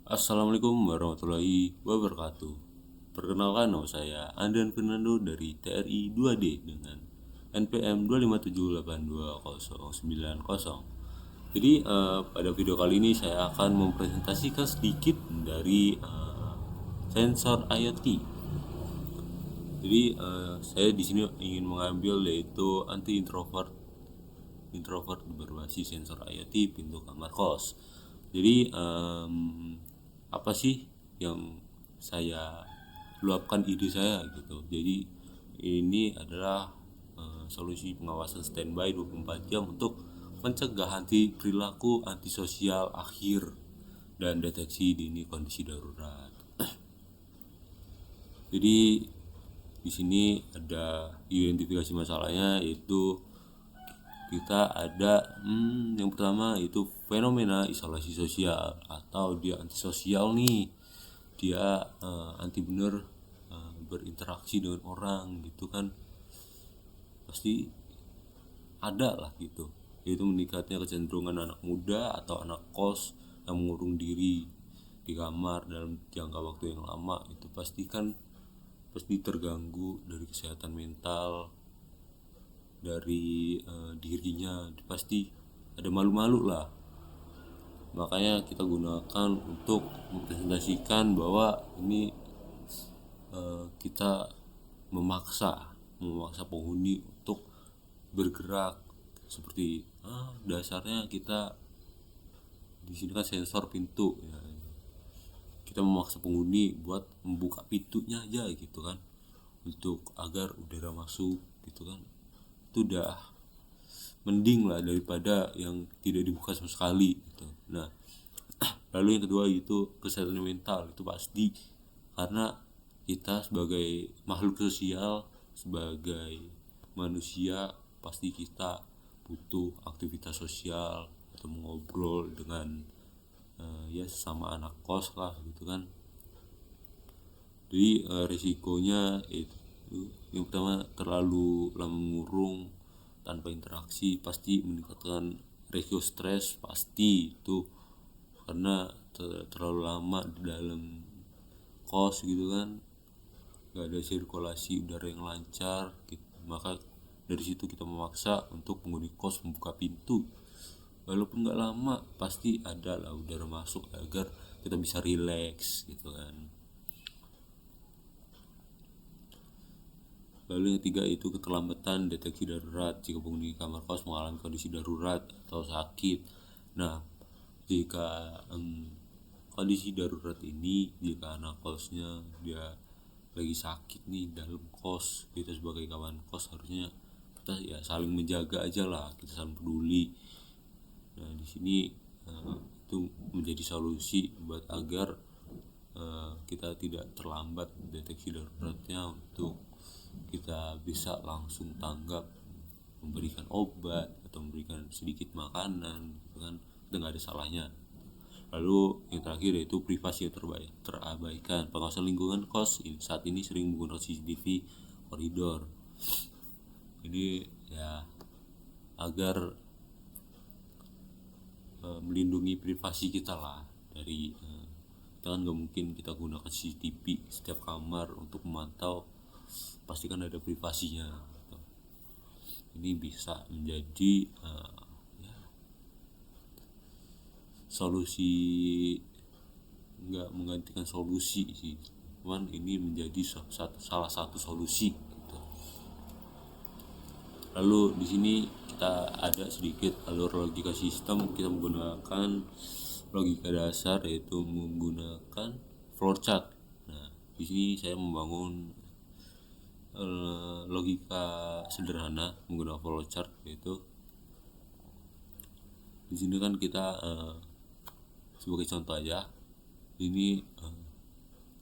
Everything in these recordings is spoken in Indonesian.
Assalamualaikum warahmatullahi wabarakatuh. Perkenalkan, nama saya Andan Fernando dari TRI 2D dengan NPM 257828090. Jadi pada video kali ini saya akan mempresentasikan sedikit dari sensor IoT. Jadi saya di sini ingin mengambil yaitu anti introvert berbasis sensor IoT pintu kamar kos. Jadi apa sih yang saya luapkan ide saya gitu. Jadi ini adalah solusi pengawasan standby 24 jam untuk mencegah perilaku antisosial akhir dan deteksi dini kondisi darurat. Jadi di sini ada identifikasi masalahnya, yaitu kita ada yang pertama itu fenomena isolasi sosial, atau dia antisosial nih, dia anti bener berinteraksi dengan orang gitu kan, pasti ada lah gitu, yaitu meningkatnya kecenderungan anak muda atau anak kos yang mengurung diri di kamar dalam jangka waktu yang lama. Itu pasti terganggu dari kesehatan mental, dari dirinya, pasti ada malu-malu lah. Makanya kita gunakan untuk mempresentasikan bahwa ini kita memaksa penghuni untuk bergerak, seperti dasarnya kita di sini kan sensor pintu ya. Kita memaksa penghuni buat membuka pintunya aja gitu kan, untuk agar udara masuk gitu kan. Itu udah mending lah daripada yang tidak dibuka sama sekali gitu. Nah, lalu yang kedua itu kesehatan mental. Itu pasti, karena kita sebagai makhluk sosial, sebagai manusia, pasti kita butuh aktivitas sosial atau mengobrol dengan ya sesama anak kos lah gitu kan. Jadi risikonya itu yang pertama, terlalu lama mengurung tanpa interaksi pasti meningkatkan risiko stres, pasti itu, karena terlalu lama di dalam kos gitu kan, gak ada sirkulasi udara yang lancar gitu. Maka dari situ kita memaksa untuk penghuni kos membuka pintu, walaupun gak lama pasti ada lah udara masuk agar kita bisa rileks gitu kan. Lalu yang ketiga itu keterlambatan deteksi darurat jika penghuni kamar kos mengalami kondisi darurat atau sakit. Nah, jika kondisi darurat ini, jika anak kosnya dia lagi sakit nih dalam kos, kita sebagai kawan kos harusnya kita ya saling menjaga aja lah, kita saling peduli. Nah, di sini itu menjadi solusi buat agar kita tidak terlambat deteksi daruratnya, untuk kita bisa langsung tanggap, memberikan obat atau memberikan sedikit makanan gitu kan, itu nggak ada salahnya. Lalu yang terakhir yaitu privasi yang terabaikan. Pengawasan lingkungan kos saat ini sering menggunakan CCTV koridor. Ini ya agar melindungi privasi kita lah dari kita kan nggak mungkin kita gunakan CCTV setiap kamar untuk memantau, pasti kan ada privasinya gitu. Ini bisa menjadi solusi, nggak menggantikan solusi sih, cuman ini menjadi salah satu solusi gitu. Lalu di sini kita ada sedikit alur logika sistem. Kita menggunakan logika dasar, yaitu menggunakan flowchart. Nah, di sini saya membangun logika sederhana menggunakan flowchart, yaitu di sini kan kita sebagai contoh aja, ini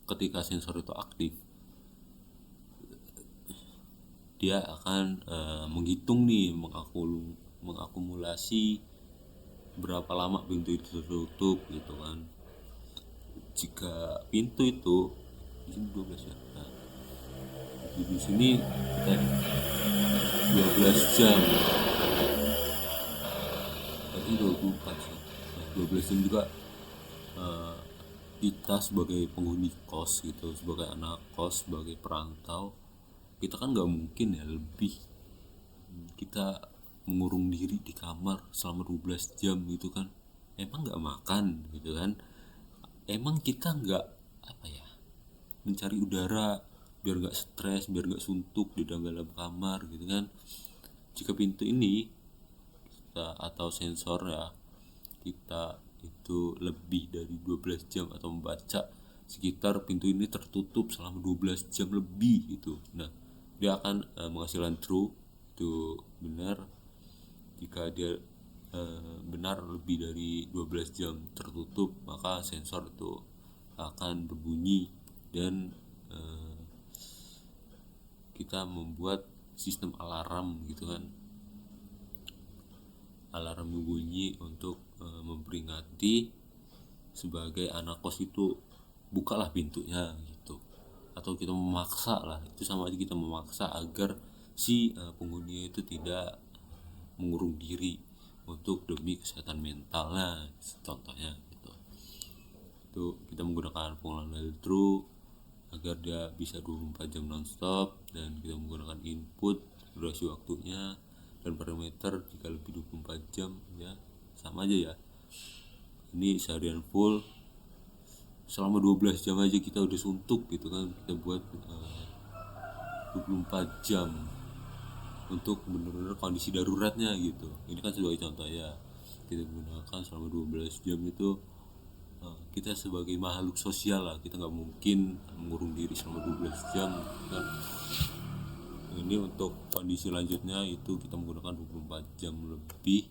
ketika sensor itu aktif, dia akan menghitung nih, mengakumulasi berapa lama pintu itu tertutup gitu kan. Jika pintu itu di sini 12 ya, nah, di sini kita 12 jam, tadi 24 sih, 12 jam juga kita sebagai penghuni kos gitu, sebagai anak kos, sebagai perantau, kita kan nggak mungkin ya lebih kita mengurung diri di kamar selama 12 jam gitu kan. Emang nggak makan gitu kan, emang kita nggak apa ya, mencari udara biar nggak stres, biar nggak suntuk di dalam kamar gitu kan. Jika pintu ini kita, atau sensor ya, kita itu lebih dari 12 jam atau membaca sekitar pintu ini tertutup selama 12 jam lebih gitu, nah dia akan menghasilkan true, itu benar. Jika dia benar lebih dari 12 jam tertutup, maka sensor itu akan berbunyi dan kita membuat sistem alarm gitu kan. Alarm berbunyi untuk memperingati sebagai anak kos itu, bukalah pintunya gitu. Atau kita memaksa lah, itu sama aja kita memaksa agar si penghuni itu tidak mengurung diri untuk demi kesehatan mentalnya, contohnya gitu. Itu kita menggunakan pengulangan dari true agar dia bisa 24 jam nonstop, dan kita menggunakan input durasi waktunya dan parameter jika lebih 24 jam ya sama aja ya. Ini seharian full selama 12 jam aja kita udah suntuk gitu kan, kita buat 24 jam untuk benar-benar kondisi daruratnya gitu. Ini kan sebagai contoh ya, kita gunakan selama 12 jam itu. Kita sebagai makhluk sosial lah, kita nggak mungkin mengurung diri selama 12 jam kan. Ini untuk kondisi lanjutnya itu kita menggunakan 24 jam lebih,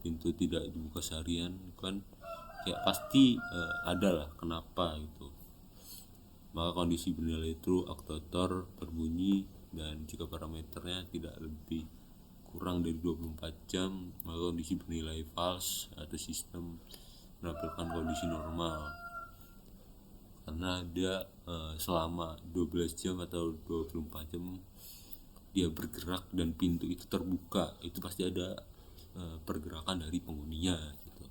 pintu tidak dibuka seharian kan, ya pasti ada lah kenapa itu. Maka kondisi bernilai true aktuator berbunyi, dan jika parameternya tidak lebih kurang dari 24 jam maka kondisi bernilai false atau sistem menampilkan kondisi normal, karena dia selama 12 jam atau 24 jam dia bergerak dan pintu itu terbuka, itu pasti ada pergerakan dari penghuninya gitu.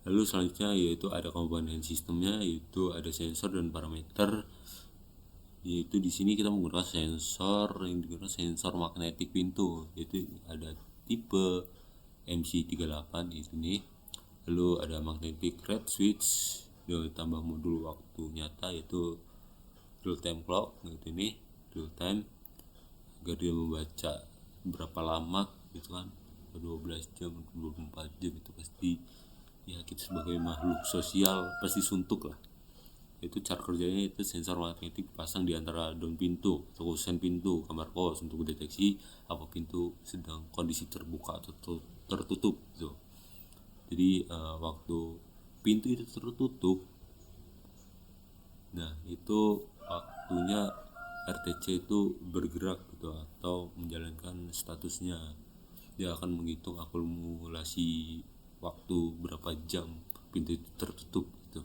Lalu selanjutnya yaitu ada komponen sistemnya, yaitu ada sensor dan parameter. Yaitu di sini kita menggunakan sensor yang digunakan sensor magnetik pintu, yaitu ada tipe MC38 itu nih. Lalu ada magnetic red switch ditambah modul waktu nyata yaitu real time clock gitu, ini real time agar dia membaca berapa lama gitu kan, 12 jam 24 jam itu pasti ya, kita sebagai makhluk sosial pasti suntuk lah. Itu cara kerjanya itu sensor magnetik pasang di antara daun pintu atau kusen pintu kamar kos untuk mendeteksi apa pintu sedang kondisi terbuka atau tertutup gitu. Jadi waktu pintu itu tertutup, nah itu waktunya RTC itu bergerak gitu atau menjalankan statusnya. Dia akan menghitung akumulasi waktu berapa jam pintu itu tertutup gitu.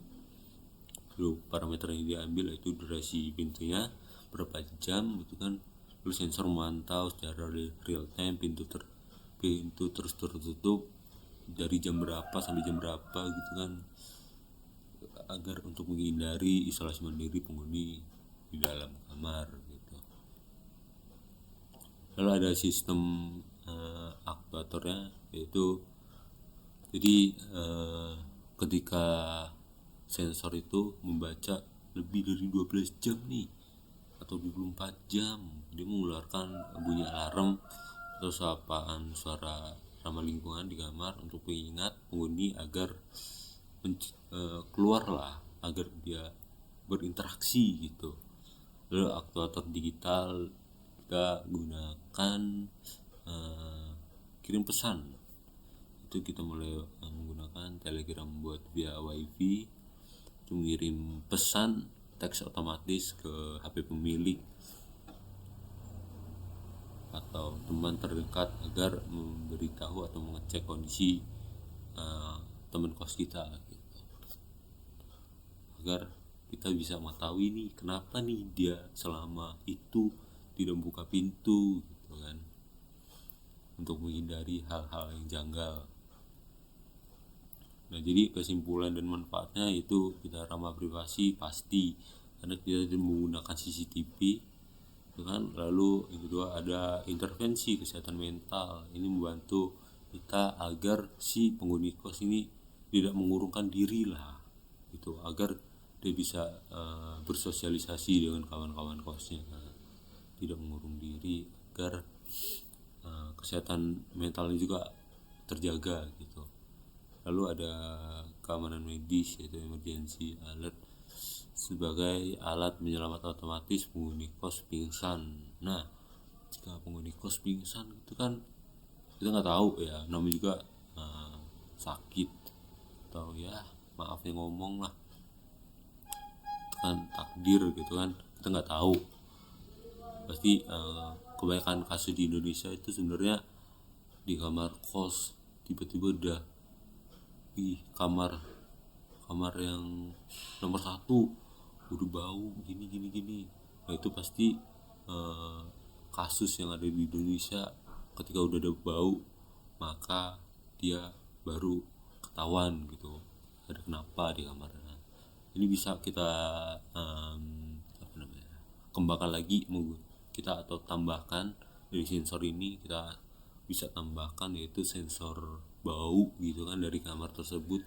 Lalu parameter yang diambil itu durasi pintunya berapa jam gitu kan. Lalu sensor memantau secara real time pintu terus tertutup dari jam berapa sampai jam berapa gitu kan, agar untuk menghindari isolasi mandiri penghuni di dalam kamar gitu. Lalu ada sistem aktuatornya, yaitu jadi ketika sensor itu membaca lebih dari 12 jam nih atau 24 jam, dia mengeluarkan bunyi alarm atau sapaan suara ramah lingkungan di kamar untuk mengingat penghuni agar keluarlah, agar dia berinteraksi gitu. Lalu aktuator digital kita gunakan kirim pesan, itu kita mulai menggunakan Telegram buat via wifi, itu mengirim pesan teks otomatis ke HP pemilik atau teman terdekat agar memberitahu atau mengecek kondisi teman kos kita gitu. Agar kita bisa mengetahui nih kenapa nih dia selama itu tidak membuka pintu gitu kan, untuk menghindari hal-hal yang janggal. Nah jadi kesimpulan dan manfaatnya itu kita ramah privasi pasti karena kita tidak menggunakan CCTV, itu kan. Lalu yang kedua ada intervensi kesehatan mental, ini membantu kita agar si penghuni kos ini tidak mengurungkan diri lah, gitu, agar dia bisa bersosialisasi dengan kawan-kawan kosnya, tidak mengurung diri, agar kesehatan mentalnya juga terjaga gitu. Lalu ada keamanan medis yaitu emergency alert sebagai alat menyelamatkan otomatis penghuni kos pingsan. Nah, jika penghuni kos pingsan itu kan kita nggak tahu ya, namanya juga sakit atau ya maaf yang ngomong lah, itu kan takdir gitu kan, kita nggak tahu. Pasti kebanyakan kasus di Indonesia itu sebenarnya di kamar kos tiba-tiba udah kamar yang nomor 1 udah bau gini. Nah itu pasti kasus yang ada di Indonesia. Ketika udah ada bau maka dia baru ketahuan gitu ada kenapa di kamarnya. Ini bisa kita kembangkan lagi, kita atau tambahkan dari sensor ini, kita bisa tambahkan yaitu sensor bau gitu kan dari kamar tersebut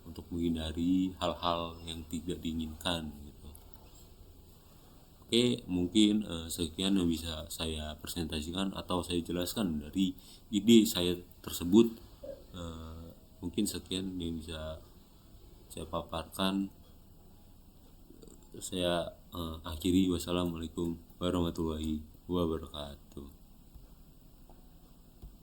untuk menghindari hal-hal yang tidak diinginkan gitu. Oke, mungkin sekian yang bisa saya presentasikan atau saya jelaskan dari ide saya tersebut. Mungkin sekian yang bisa saya paparkan. Saya akhiri. Wassalamualaikum warahmatullahi wabarakatuh.